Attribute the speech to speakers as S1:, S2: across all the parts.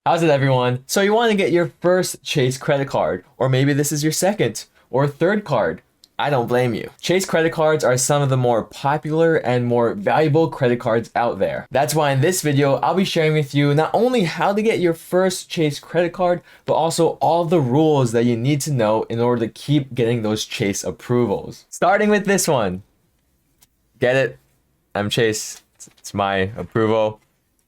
S1: How's it, everyone? So you want to get your first Chase credit card, or maybe this is your second or third card. I don't blame you. Chase credit cards are some of the more popular and more valuable credit cards out there. That's why in this video, I'll be sharing with you not only how to get your first Chase credit card, but also all the rules that you need to know in order to keep getting those Chase approvals. Starting with this one. Get it? I'm Chase. It's my approval.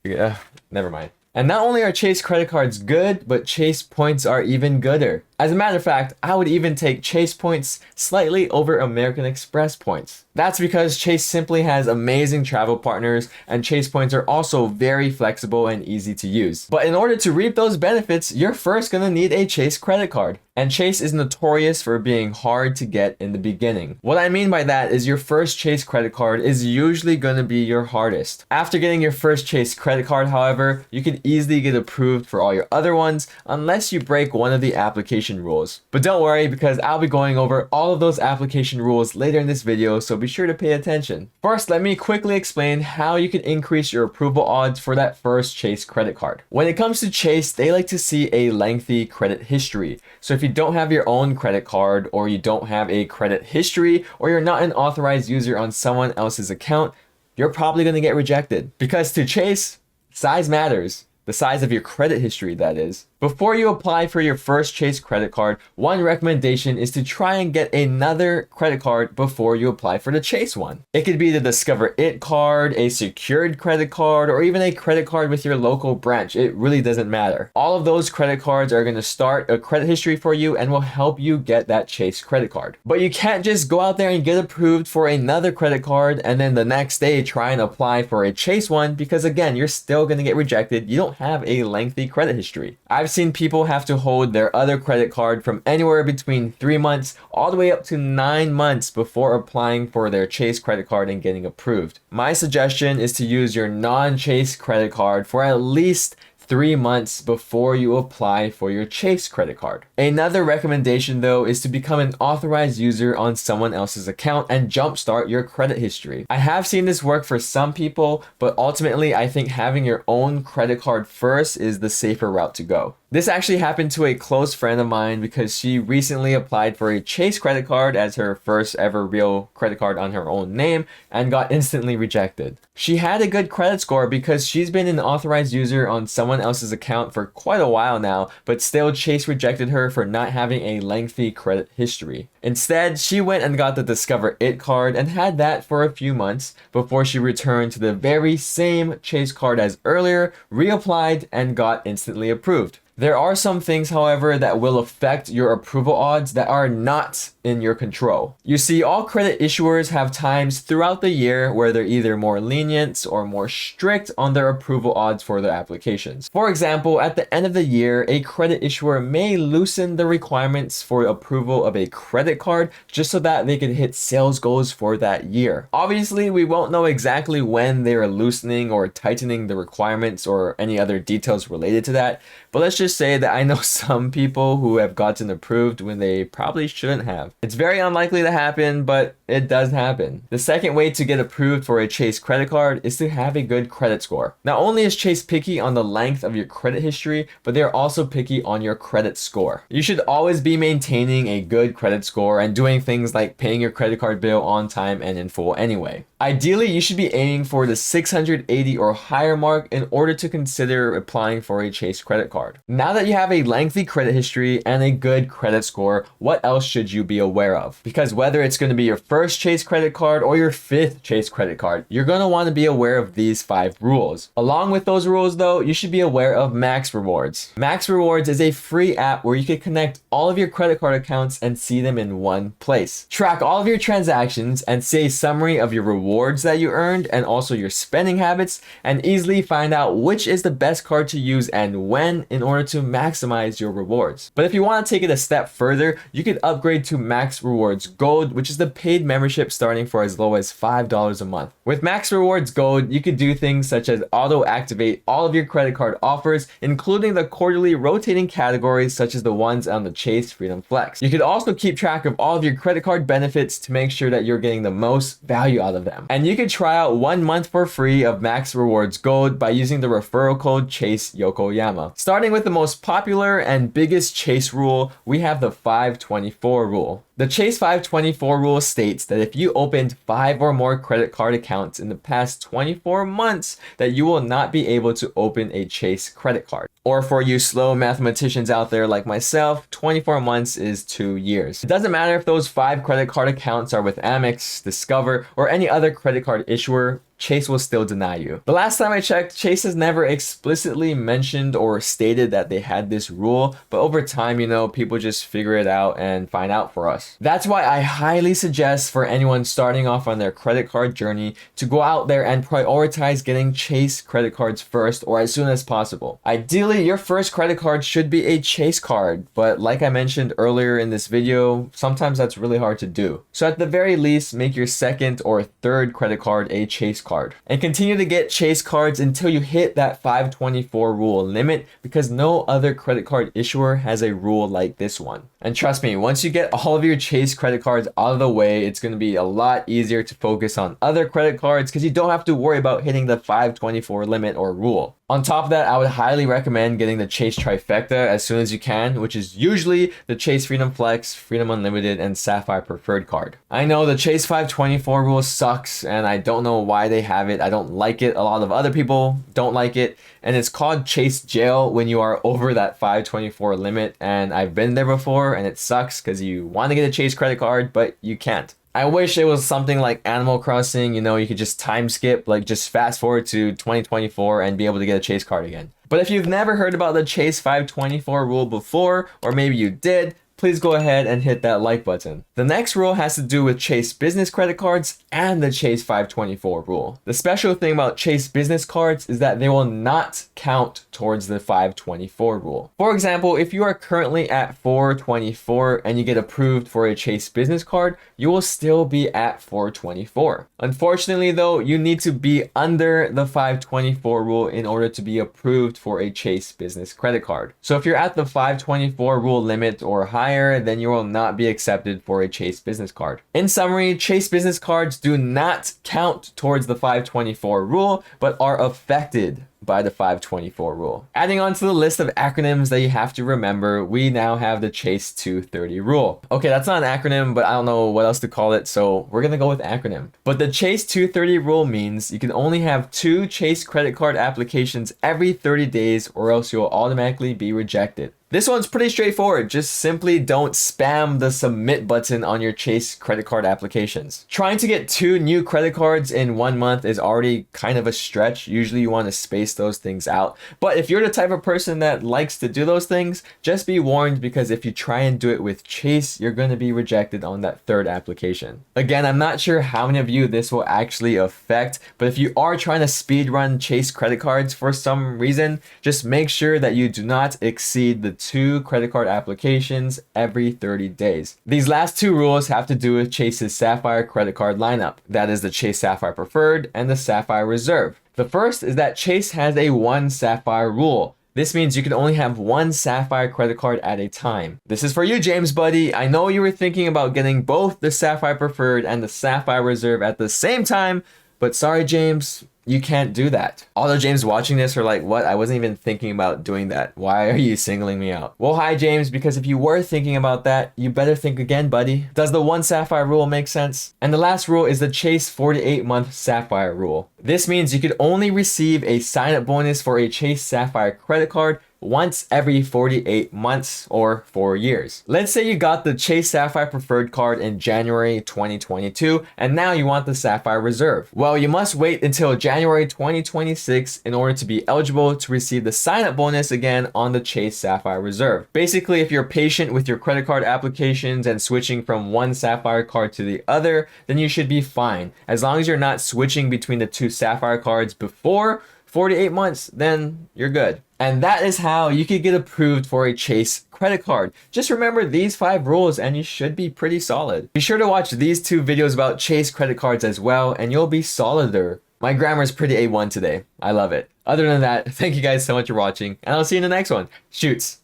S1: Never mind. And not only are Chase credit cards good, but Chase points are even gooder. As a matter of fact, I would even take Chase points slightly over American Express points. That's because Chase simply has amazing travel partners, and Chase points are also very flexible and easy to use. But in order to reap those benefits, you're first gonna need a Chase credit card. And Chase is notorious for being hard to get in the beginning. What I mean by that is your first Chase credit card is usually gonna be your hardest. After getting your first Chase credit card, however, you can easily get approved for all your other ones unless you break one of the application rules. But don't worry, because I'll be going over all of those application rules later in this video, so be sure to pay attention. First, let me quickly explain how you can increase your approval odds for that first Chase credit card. When it comes to Chase, they like to see a lengthy credit history. So if you don't have your own credit card, or you don't have a credit history, or you're not an authorized user on someone else's account, you're probably going to get rejected. Because to Chase, size matters. The size of your credit history, that is. Before you apply for your first Chase credit card, one recommendation is to try and get another credit card before you apply for the Chase one. It could be the Discover It card, a secured credit card, or even a credit card with your local branch. It really doesn't matter. All of those credit cards are going to start a credit history for you and will help you get that Chase credit card. But you can't just go out there and get approved for another credit card and then the next day try and apply for a Chase one, because again, you're still going to get rejected. You don't have a lengthy credit history. I've seen people have to hold their other credit card from anywhere between 3 months all the way up to 9 months before applying for their Chase credit card and getting approved. My suggestion is to use your non-Chase credit card for at least 3 months before you apply for your Chase credit card. Another recommendation though is to become an authorized user on someone else's account and jumpstart your credit history. I have seen this work for some people, but ultimately I think having your own credit card first is the safer route to go. This actually happened to a close friend of mine because she recently applied for a Chase credit card as her first ever real credit card on her own name and got instantly rejected. She had a good credit score because she's been an authorized user on someone else's account for quite a while now, but still Chase rejected her for not having a lengthy credit history. Instead, she went and got the Discover It card and had that for a few months before she returned to the very same Chase card as earlier, reapplied, and got instantly approved. There are some things, however, that will affect your approval odds that are not in your control. You see, all credit issuers have times throughout the year where they're either more lenient or more strict on their approval odds for their applications. For example, at the end of the year, a credit issuer may loosen the requirements for approval of a credit card just so that they can hit sales goals for that year. Obviously, we won't know exactly when they are loosening or tightening the requirements or any other details related to that, but let's just say that I know some people who have gotten approved when they probably shouldn't have. It's very unlikely to happen, but it does happen. The second way to get approved for a Chase credit card is to have a good credit score. Not only is Chase picky on the length of your credit history, but they're also picky on your credit score. You should always be maintaining a good credit score and doing things like paying your credit card bill on time and in full anyway. Ideally, you should be aiming for the 680 or higher mark in order to consider applying for a Chase credit card. Now that you have a lengthy credit history and a good credit score, what else should you be aware of? Because whether it's going to be your first Chase credit card or your 5th Chase credit card, you're going to want to be aware of these 5 rules. Along with those rules though, you should be aware of Max Rewards. Max Rewards is a free app where you can connect all of your credit card accounts and see them in one place. Track all of your transactions and see a summary of your rewards that you earned and also your spending habits, and easily find out which is the best card to use and when in order to maximize your rewards. But if you want to take it a step further, you could upgrade to Max Rewards Gold, which is the paid membership starting for as low as $5 a month. With Max Rewards Gold, you could do things such as auto-activate all of your credit card offers, including the quarterly rotating categories such as the ones on the Chase Freedom Flex. You could also keep track of all of your credit card benefits to make sure that you're getting the most value out of the program. And you can try out 1 month for free of Max Rewards Gold by using the referral code Chase Yokoyama. Starting with the most popular and biggest Chase rule, we have the 524 rule. The Chase 524 rule states that if you opened 5 or more credit card accounts in the past 24 months, that you will not be able to open a Chase credit card. Or for you slow mathematicians out there like myself, 24 months is 2 years. It doesn't matter if those 5 credit card accounts are with Amex, Discover, or any other credit card issuer, Chase will still deny you. The last time I checked, Chase has never explicitly mentioned or stated that they had this rule, but over time, people just figure it out and find out for us. That's why I highly suggest for anyone starting off on their credit card journey to go out there and prioritize getting Chase credit cards first or as soon as possible. Ideally, your first credit card should be a Chase card, but like I mentioned earlier in this video, sometimes that's really hard to do. So at the very least, make your second or third credit card a Chase card. And continue to get Chase cards until you hit that 524 rule limit, because no other credit card issuer has a rule like this one. And trust me, once you get all of your Chase credit cards out of the way, it's going to be a lot easier to focus on other credit cards because you don't have to worry about hitting the 524 limit or rule. On top of that, I would highly recommend getting the Chase trifecta as soon as you can, which is usually the Chase Freedom Flex, Freedom Unlimited, and Sapphire Preferred card. I know the Chase 524 rule sucks, and I don't know why they have it. I don't like it. A lot of other people don't like it, and it's called Chase Jail when you are over that 524 limit, and I've been there before, and it sucks because you want to get a Chase credit card, but you can't. I wish it was something like Animal Crossing, you could just time skip, like just fast forward to 2024 and be able to get a Chase card again. But if you've never heard about the Chase 524 rule before, or maybe you did, please go ahead and hit that like button. The next rule has to do with Chase business credit cards and the Chase 524 rule. The special thing about Chase business cards is that they will not count towards the 524 rule. For example, if you are currently at 424 and you get approved for a Chase business card, you will still be at 424. Unfortunately though, you need to be under the 524 rule in order to be approved for a Chase business credit card. So if you're at the 524 rule limit or higher, then you will not be accepted for a Chase business card. In summary, Chase business cards do not count towards the 524 rule, but are affected by the 524 rule. Adding on to the list of acronyms that you have to remember, we now have the Chase 230 rule. Okay, that's not an acronym, but I don't know what else to call it, so we're gonna go with acronym. But the Chase 230 rule means you can only have 2 Chase credit card applications every 30 days or else you'll automatically be rejected. This one's pretty straightforward. Just simply don't spam the submit button on your Chase credit card applications. Trying to get 2 new credit cards in 1 month is already kind of a stretch. Usually you want to space those things out. But if you're the type of person that likes to do those things, just be warned, because if you try and do it with Chase, you're going to be rejected on that 3rd application. Again, I'm not sure how many of you this will actually affect, but if you are trying to speed run Chase credit cards for some reason, just make sure that you do not exceed the 2 credit card applications every 30 days. These last 2 rules have to do with Chase's Sapphire credit card lineup. That is the Chase Sapphire Preferred and the Sapphire Reserve. The first is that Chase has a 1 Sapphire rule. This means you can only have 1 Sapphire credit card at a time. This is for you, James buddy. I know you were thinking about getting both the Sapphire Preferred and the Sapphire Reserve at the same time, but sorry, James, you can't do that. All the James watching this are like, what? I wasn't even thinking about doing that. Why are you singling me out? Well, hi, James, because if you were thinking about that, you better think again, buddy. Does the 1 Sapphire rule make sense? And the last rule is the Chase 48-month Sapphire rule. This means you could only receive a sign-up bonus for a Chase Sapphire credit card once every 48 months or 4 years. Let's say you got the Chase Sapphire Preferred card in January 2022 and now you want the Sapphire Reserve. Well, you must wait until January 2026 in order to be eligible to receive the sign-up bonus again on the Chase Sapphire Reserve. Basically, if you're patient with your credit card applications and switching from 1 Sapphire card to the other, then you should be fine. As long as you're not switching between the 2 Sapphire cards before 48 months, then you're good. And that is how you could get approved for a Chase credit card. Just remember these 5 rules and you should be pretty solid. Be sure to watch these 2 videos about Chase credit cards as well and you'll be solider. My grammar is pretty A1 today. I love it. Other than that, thank you guys so much for watching and I'll see you in the next one. Shoots.